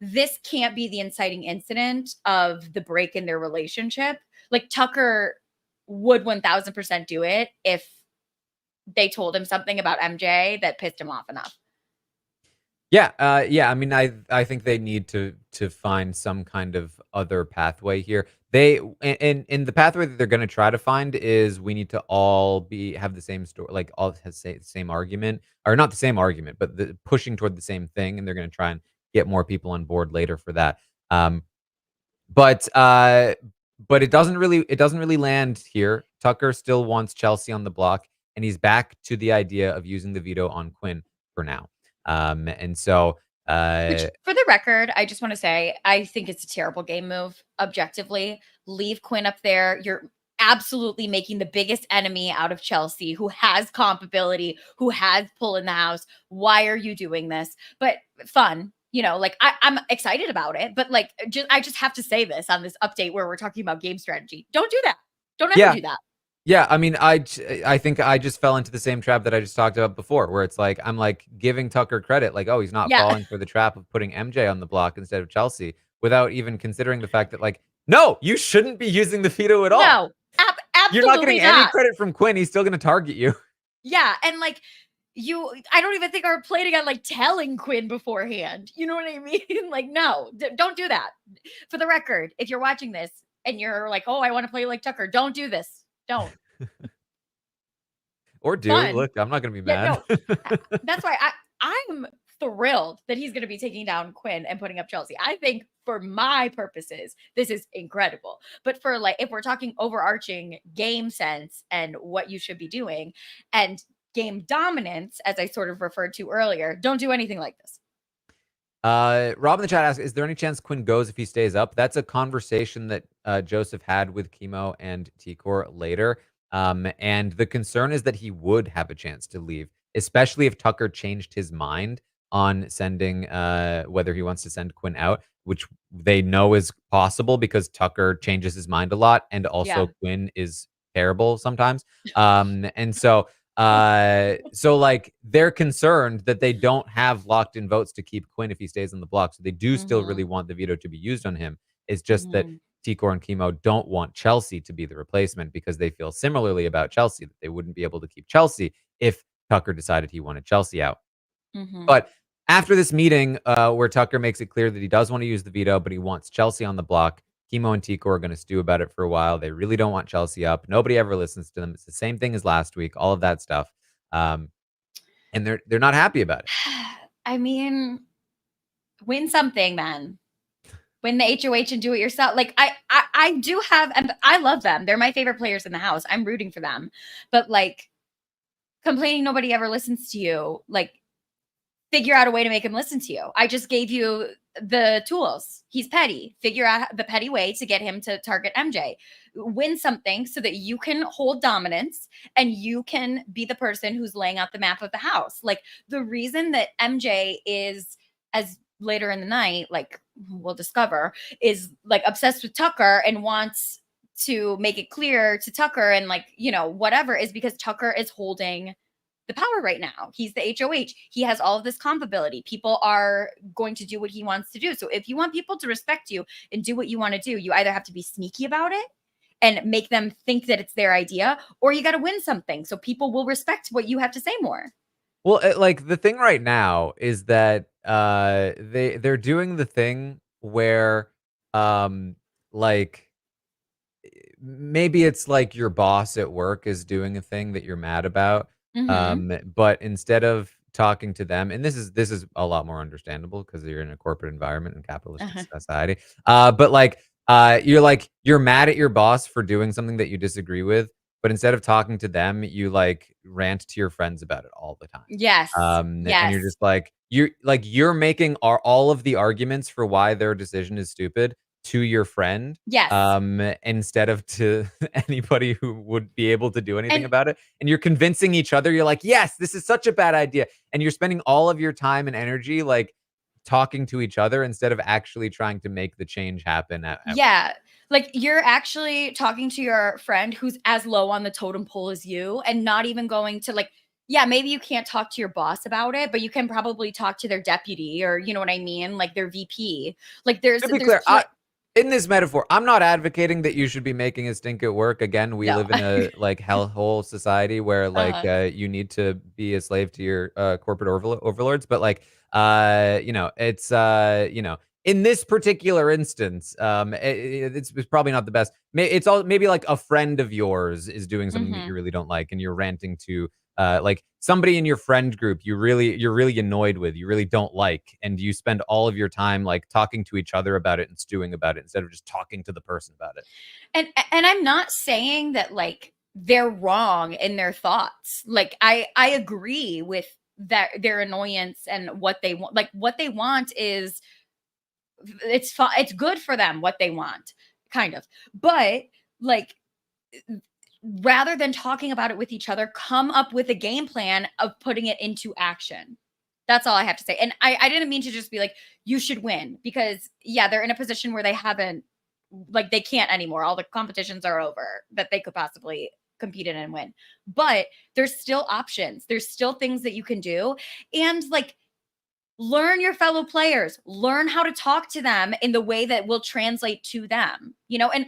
this can't be the inciting incident of the break in their relationship. Like Tucker would 1000% do it if they told him something about MJ that pissed him off enough. Yeah, yeah. I mean, I think they need to find some kind of other pathway here. And the pathway that they're going to try to find is we need to all have the same story, like all has say the same argument, or not the same argument, but pushing toward the same thing. And they're going to try and get more people on board later for that. Um, but uh, but it doesn't really land here. Tucker still wants Chelsea on the block, and he's back to the idea of using the veto on Quinn for now. And so, Which, uh, for the record, I just want to say, I think it's a terrible game move, objectively. Leave Quinn up there. You're absolutely making the biggest enemy out of Chelsea, who has comp ability, who has pull in the house. Why are you doing this? But fun. Like I'm excited about it, but like I just have to say this on this update where we're talking about game strategy. Don't do that. Don't ever yeah, do that. yeah. I mean, I think I just fell into the same trap that I just talked about before, where it's like I'm like giving Tucker credit, like, oh, he's not Yeah. falling for the trap of putting MJ on the block instead of Chelsea, without even considering the fact that, like, no, you shouldn't be using the veto at all. No. You're not getting Absolutely any not. credit from Quinn. He's still going to target you. Yeah, and like I don't even think are planning on like telling Quinn beforehand. You know what I mean? Like, no, don't do that. For the record, if you're watching this and you're like, oh, I want to play like Tucker, don't do this. Don't. Or do. Fun. Look, I'm not going to be Yeah, mad. no. That's why I'm thrilled that he's going to be taking down Quinn and putting up Chelsea. I think for my purposes, this is incredible. But for like, if we're talking overarching game sense and what you should be doing and game dominance, as I sort of referred to earlier, don't do anything like this. Rob in the chat asks, is there any chance Quinn goes if he stays up? That's a conversation that Joseph had with Chemo and T-Core later. And the concern is that he would have a chance to leave, especially if Tucker changed his mind on sending whether he wants to send Quinn out, which they know is possible because Tucker changes his mind a lot, and also Yeah. Quinn is terrible sometimes. And so like they're concerned that they don't have locked in votes to keep Quinn if he stays on the block. So they do still really Mhm. want the veto to be used on him. It's just that Mhm. Tikor and Chemo don't want Chelsea to be the replacement because they feel similarly about Chelsea, that they wouldn't be able to keep Chelsea if Tucker decided he wanted Chelsea out. Mhm. But after this meeting, where Tucker makes it clear that he does want to use the veto, but he wants Chelsea on the block, Chemo and Tico are going to stew about it for a while. They really don't want Chelsea up. Nobody ever listens to them. It's the same thing as last week. All of that stuff, um, and they're not happy about it. I mean, win something, man. Win the HOH and do it yourself. Like I do have, and I love them. They're my favorite players in the house. I'm rooting for them. But like complaining nobody ever listens to you, like figure out a way to make him listen to you. I just gave you the tools. He's petty. Figure out the petty way to get him to target MJ. Win something so that you can hold dominance and you can be the person who's laying out the map of the house. Like the reason that MJ is, as later in the night, like we'll discover, is like obsessed with Tucker and wants to make it clear to Tucker and like, whatever, is because Tucker is holding the power right now. He's the HOH. He has all of this comp ability. People are going to do what he wants to do. So if you want people to respect you and do what you want to do, you either have to be sneaky about it and make them think that it's their idea, or you got to win something so people will respect what you have to say more. Well, like the thing right now is that they're doing the thing where like maybe it's like your boss at work is doing a thing that you're mad about, Mm-hmm. but instead of talking to them, and this is a lot more understandable because you're in a corporate environment in capitalistic Uh-huh. society. But you're mad at your boss for doing something that you disagree with, but instead of talking to them, you like rant to your friends about it all the time. Yes. And you're Yes. just like you're making all of the arguments for why their decision is stupid to your friend, Yes. instead of to anybody who would be able to do anything And about it. And you're convincing each other. You're like, yes, this is such a bad idea. And you're spending all of your time and energy like talking to each other instead of actually trying to make the change happen at work. yeah, like you're actually talking to your friend who's as low on the totem pole as you and not even going to like, yeah, maybe you can't talk to your boss about it, but you can probably talk to their deputy or you know what I mean, like their VP. Like there's To be there's clear, pl- in this metaphor, I'm not advocating that you should be making a stink at work. Again, we no. live in a like hellhole society where like uh you need to be a slave to your corporate overlords. But like it's in this particular instance, it's probably not the best. It's all maybe like a friend of yours is doing something that you mhm. really don't like, and you're ranting to like somebody in your friend group you're really annoyed with, you really don't like, and you spend all of your time like talking to each other about it and stewing about it instead of just talking to the person about it. And I'm not saying that like they're wrong in their thoughts. Like I agree with that their annoyance and what they want. Like what they want is it's fun, it's good for them what they want, kind of. But like rather than talking about it with each other, come up with a game plan of putting it into action. That's all I have to say. And I didn't mean to just be like, you should win because yeah, they're in a position where they haven't, like they can't anymore. All the competitions are over that they could possibly compete in and win. But there's still options. There's still things that you can do. And like learn your fellow players, learn how to talk to them in the way that will translate to them, and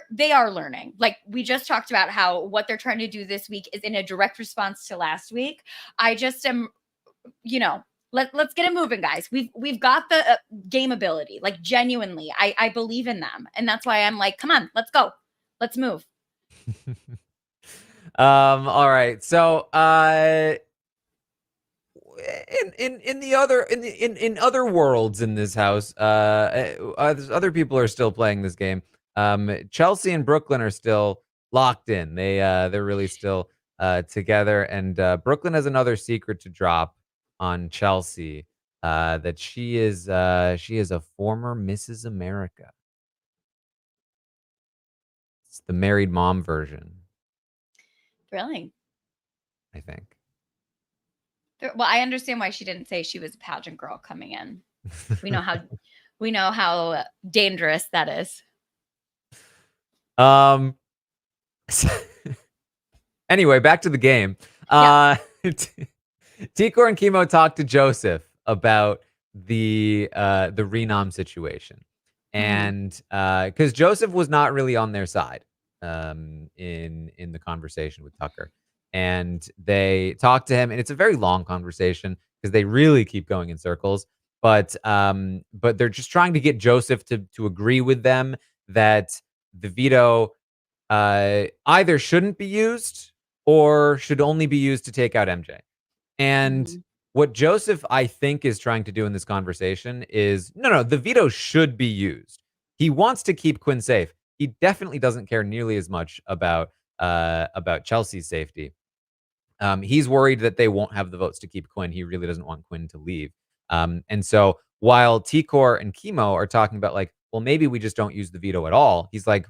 they are learning. Like we just talked about how what they're trying to do this week is in a direct response to last week. I just am, let's get it moving, guys. We've got the game ability. Like genuinely, I believe in them, and that's why I'm like, come on, let's go, let's move. All right, so in the other in other worlds in this house, other people are still playing this game. Chelsea and Brooklyn are still locked in. They're really still together, and Brooklyn has another secret to drop on Chelsea. That she is a former Mrs. America. It's the married mom version. Really? I think. Well, I understand why she didn't say she was a pageant girl coming in. We know how we know how dangerous that is. Um, anyway, back to the game. Yeah. Tikor and Chemo talked to Joseph about the renom situation. Mhm. And because Joseph was not really on their side in the conversation with Tucker. And they talked to him, and it's a very long conversation because they really keep going in circles. But they're just trying to get Joseph to agree with them that the veto either shouldn't be used or should only be used to take out MJ. And Mhm. what Joseph, I think, is trying to do in this conversation is no, the veto should be used. He wants to keep Quinn safe. He definitely doesn't care nearly as much about Chelsea's safety. He's worried that they won't have the votes to keep Quinn. He really doesn't want Quinn to leave. And so while Tikor and Chemo are talking about like, well, maybe we just don't use the veto at all. He's like,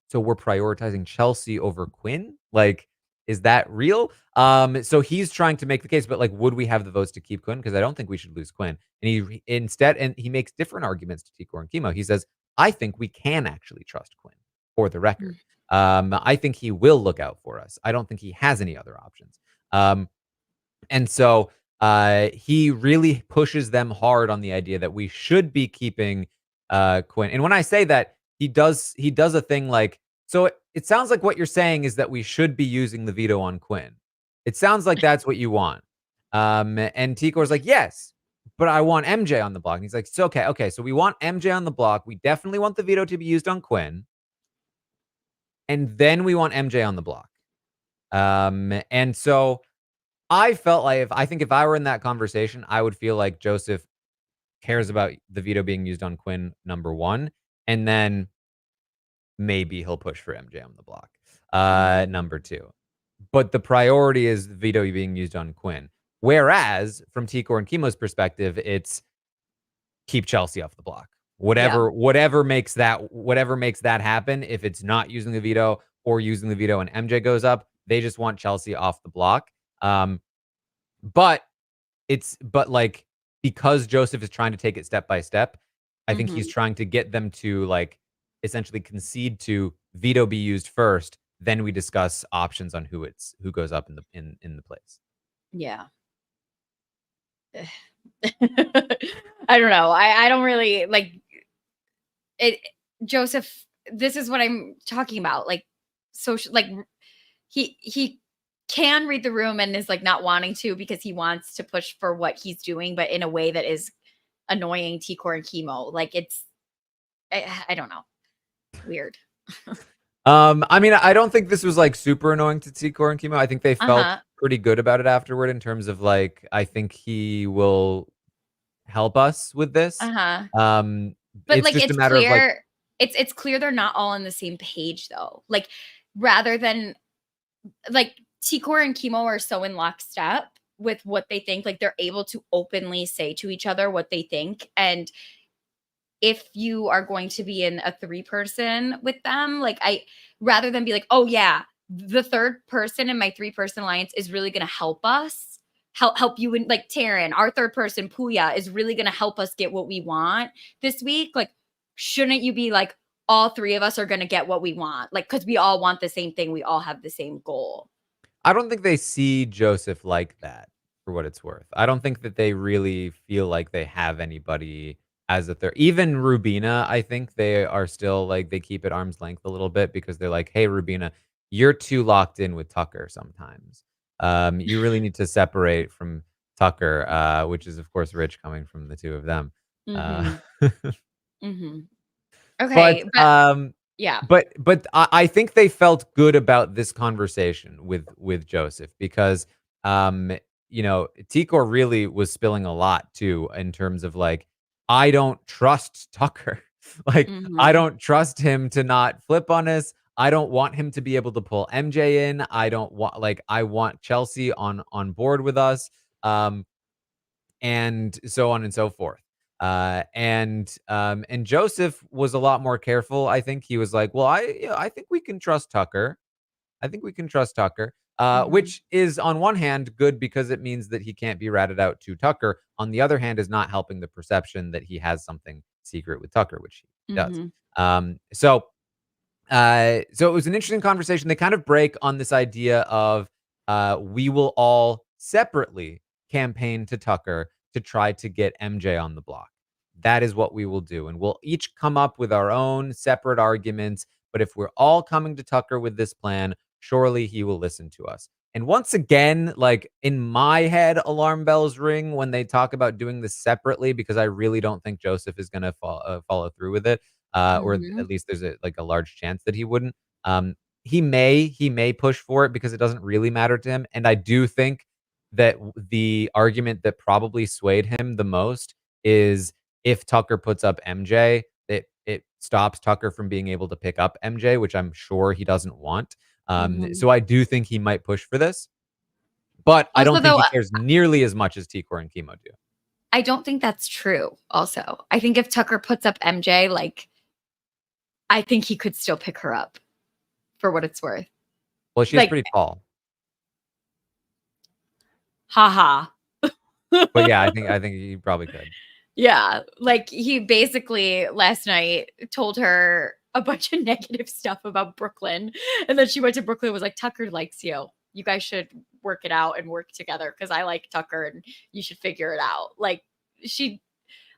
so we're prioritizing Chelsea over Quinn? Like, is that real? So he's trying to make the case, but like, would we have the votes to keep Quinn? Because I don't think we should lose Quinn. And he makes different arguments to Tikor and Chemo. He says, I think we can actually trust Quinn for the record. Mm. I think he will look out for us. I don't think he has any other options. Um, and so he really pushes them hard on the idea that we should be keeping Quinn. And when I say that, he does a thing like, so it sounds like what you're saying is that we should be using the veto on Quinn. It sounds like that's what you want. And Tikor's like, yes, but I want MJ on the block. And he's like, so okay, so we want MJ on the block. We definitely want the veto to be used on Quinn. And then we want MJ on the block. And so I felt like I think if I were in that conversation, I would feel like Joseph cares about the veto being used on Quinn, number one, and then maybe he'll push for MJ on the block, Mhm. number two. But the priority is the veto being used on Quinn. Whereas from Tikor and Chemo's perspective, it's keep Chelsea off the block. Yeah. Whatever makes that happen, if it's not using the veto or using the veto and MJ goes up, they just want Chelsea off the block. Um, but but because Joseph is trying to take it step by step, I think he's Mhm. trying to get them to like essentially concede to veto be used first, then we discuss options on who goes up in the place. Yeah. I don't know. I don't really like it. Joseph, this is what I'm talking about. Like social, like he can read the room and is like not wanting to because he wants to push for what he's doing, but in a way that is annoying T-Core and Chemo. Like it's, I don't know, weird. I mean, I don't think this was like super annoying to Tikor and Chemo. I think they Uh felt huh. pretty good about it afterward in terms of like I think he will help us with this. Uh huh. But It's like just a it's matter of like clear, it's clear they're not all on the same page though. Like rather than like T-Core and Chemo are so in lockstep with what they think, like they're able to openly say to each other what they think. And if you are going to be in a three person with them, like I rather than be like, oh yeah, the third person in my three-person alliance is really gonna help us. Help you in like Taran, our third person, Puya, is really gonna help us get what we want this week. Like, shouldn't you be like, all three of us are gonna get what we want? Like, because we all want the same thing, we all have the same goal. I don't think they see Joseph like that, for what it's worth. I don't think that they really feel like they have anybody as a third. Even Rubina, I think they are still like they keep at arm's length a little bit because they're like, "Hey, Rubina, you're too locked in with Tucker sometimes. You really need to separate from Tucker," which is of course rich coming from the two of them. Uh, Mhm. Mhm. but Okay, but um, yeah. but I think they felt good about this conversation with Joseph because Tikor really was spilling a lot too in terms of like, I don't trust Tucker. Like, I Mhm. don't trust him to not flip on us. I don't want him to be able to pull MJ in. I want Chelsea on board with us. Um, and so on and so forth. And Joseph was a lot more careful. I think he was like, "Well, I think we can trust Tucker." I think we can trust Tucker. Mhm. Which is on one hand good because it means that he can't be ratted out to Tucker. On the other hand, is not helping the perception that he has something secret with Tucker, which he does. Mhm. So it was an interesting conversation. They kind of break on this idea of we will all separately campaign to Tucker to try to get MJ on the block. That is what we will do. And we'll each come up with our own separate arguments. But if we're all coming to Tucker with this plan, surely he will listen to us. And once again, like in my head, alarm bells ring when they talk about doing this separately because I really don't think Joseph is going to follow through with it, at Mhm. least there's a large chance that he wouldn't. He may push for it because it doesn't really matter to him, and I do think that the argument that probably swayed him the most is if Tucker puts up MJ, it stops Tucker from being able to pick up MJ, which I'm sure he doesn't want. Mhm. So I do think he might push for this, but I Also, don't think though, he cares nearly as much as T-Core and Chemo do. I don't think that's true also. I think if Tucker puts up MJ, like, I think he could still pick her up for what it's worth. Well, she's Like, pretty tall, haha. but yeah, I think he probably could. Yeah, like, he basically last night told her a bunch of negative stuff about Brooklyn, and then she went to Brooklyn and was like, "Tucker likes you. You guys should work it out and work together because I like Tucker and you should figure it out." Like, she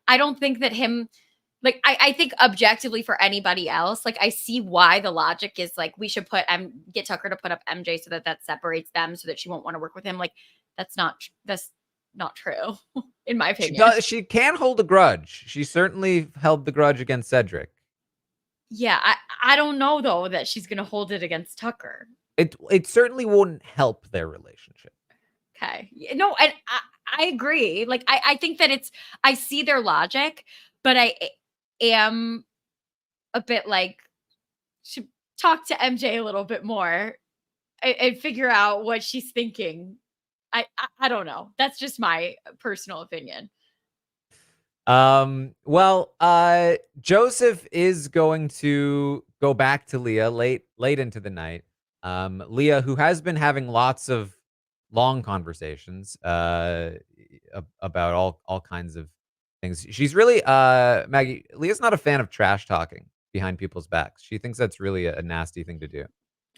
I don't think that him like, I think objectively for anybody else, like, I see why the logic is, like, we should get Tucker to put up MJ so that that separates them so that she won't wanna work with him, like, that's not true, in my opinion. She can hold a grudge. She certainly held the grudge against Cedric. Yeah, I don't know, though, that she's gonna hold it against Tucker. It certainly wouldn't help their relationship. Okay. No, and I agree, like, I think that I see their logic, but am a bit like, should talk to MJ a little bit more and figure out what she's thinking. I don't know. That's just my personal opinion. Joseph is going to go back to Leah late into the night. Leah, who has been having lots of long conversations about all kinds of things. She's really Maggie. Leah's not a fan of trash talking behind people's backs. She thinks that's really a nasty thing to do.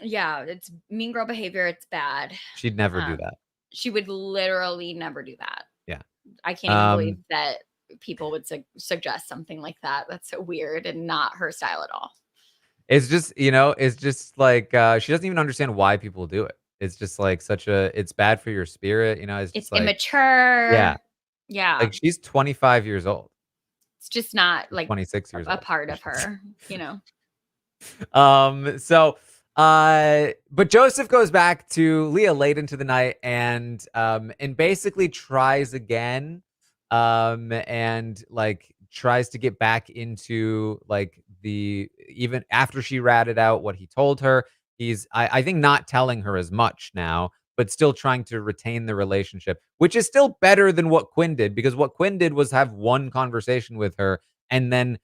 Yeah, it's mean girl behavior. It's bad. She'd never do Um, that. she would literally never do that. Yeah. I can't even believe Um, that people would suggest something like that. That's so weird and not her style at all. It's just, it's just like, she doesn't even understand why people do it. It's just like it's bad for your spirit, it's It's just like, yeah, immature. Yeah, like she's 25 years old it's just not or like 26 years a old, part I of should say. her. You know. But Joseph goes back to Leah late into the night and basically tries again, and like tries to get back into like even after she ratted out what he told her. I think not telling her as much now, but still trying to retain the relationship, which is still better than what Quinn did, because what Quinn did was have one conversation with her and then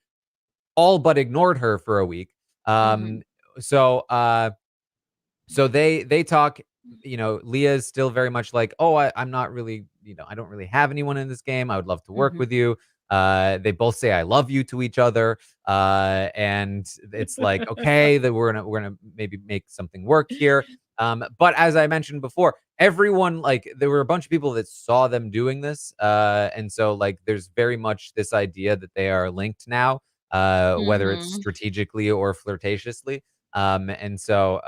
all but ignored her for a week. Hmm. Um, so they talk. Leah's still very much like, oh, I'm not really, I don't really have anyone in this game. I would love to work Hmm. with you. They both say I love you to each other, and it's like, okay, that we're gonna maybe make something work here. But as I mentioned before, everyone, like, there were a bunch of people that saw them doing this, and so like there's very much this idea that they are linked now, whether it's Hmm. strategically or flirtatiously. And so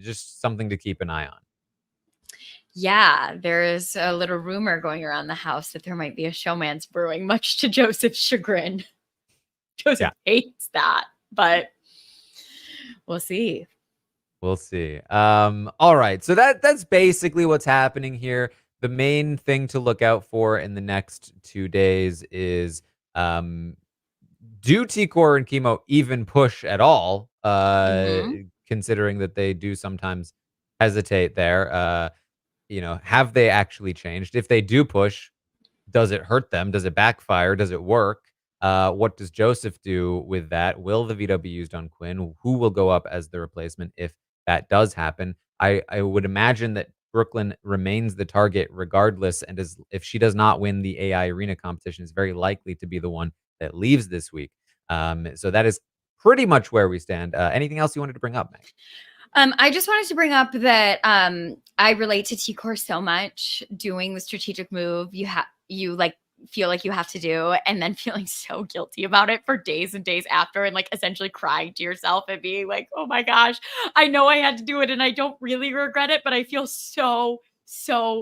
just something to keep an eye on. Yeah, there is a little rumor going around the house that there might be a showman's brewing, much to Joseph's chagrin. Joseph Yeah, hates that, but we'll see. we'll see. All right. So that's basically what's happening here. The main thing to look out for in the next 2 days is um do T-Core and Chemo even push at all? Hmm. Considering that they do sometimes hesitate there. Have they actually changed? If they do push, does it hurt them? Does it backfire? Does it work? What does Joseph do with that? Will the veto be used on Quinn? Who will go up as the replacement if that does happen. I would imagine that Brooklyn remains the target regardless, and is if she does not win the AI arena competition, is very likely to be the one that leaves this week. So that is pretty much where we stand. Anything else you wanted to bring up, Meg? I just wanted to bring up that I relate to T-Core so much. Doing the strategic move, you like feel like you have to do, and then feeling so guilty about it for days and days after, and like essentially crying to yourself and being like, "Oh my gosh, I know I had to do it, and I don't really regret it, but I feel so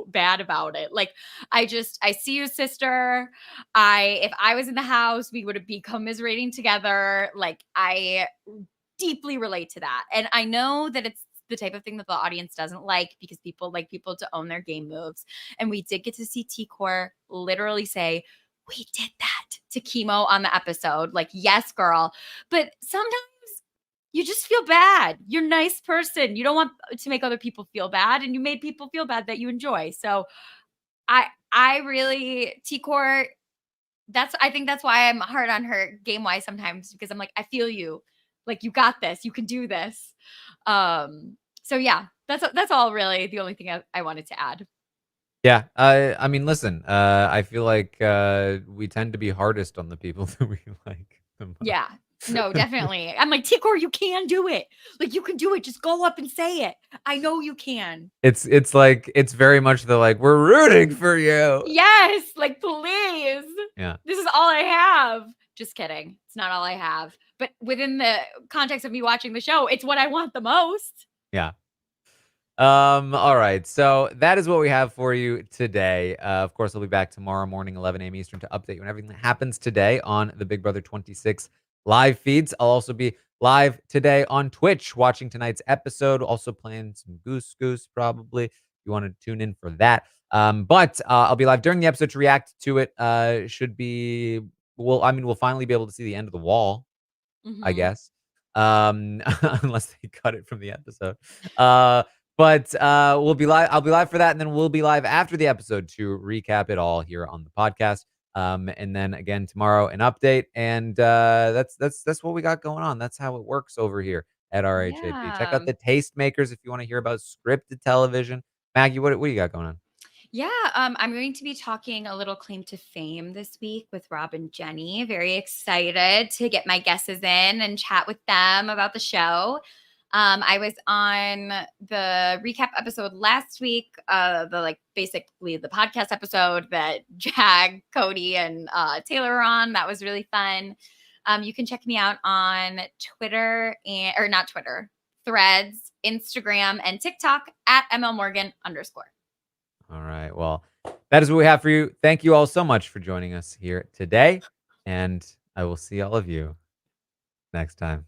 bad about it." Like I see you, sister. I If I was in the house, we would have be commiserating together. Like I deeply relate to that. And I know that it's the type of thing that the audience doesn't like because people like people to own their game moves. And we did get to see T Core literally say, "We did that" to Chemo on the episode. Like, yes, girl. But sometimes you just feel bad. You're a nice person. You don't want to make other people feel bad. And you made people feel bad that you enjoy. So I really T Core, I think that's why I'm hard on her game wise sometimes because I'm like, I feel you. Like you got this. You can do this. So yeah, that's all really the only thing I wanted to add. Yeah, I mean, listen, I feel like we tend to be hardest on the people that we like the Yeah. No, most. definitely. I'm like, T-Core, you can do it. Like you can do it. Just go up and say it. I know you can. It's like it's very much the like we're rooting for you. Yes, like please. Yeah, This is all I have. Just kidding. It's not all I have. But within the context of me watching the show, it's what I want the most. yeah. All right. So that is what we have for you today. Of course, I'll be back tomorrow morning, 11 a.m. Eastern, to update you on everything that happens today on the Big Brother 26 live feeds. I'll also be live today on Twitch watching tonight's episode. Also playing some Goose Goose, probably, if you want to tune in for that. But I'll be live during the episode to react to it. Should be, well, I mean, we'll finally be able to see the end of the wall, I Mhm. guess. Unless they cut it from the episode. But we'll be live. I'll be live for that, and then we'll be live after the episode to recap it all here on the podcast. And then again tomorrow an update, and that's what we got going on. That's how it works over here at RHAP. Check Yeah. out the Tastemakers if you want to hear about scripted television. Maggie, what do you got going on? Yeah, I'm going to be talking a little claim to fame this week with Rob and Jenny. Very excited to get my guesses in and chat with them about the show. I was on the recap episode last week, the like basically the podcast episode that Jag, Cody, and Taylor were on. That was really fun. You can check me out on Twitter or not Twitter, Threads, Instagram, and TikTok at MLMorgan_. All right. Well, that is what we have for you. Thank you all so much for joining us here today, and I will see all of you next time.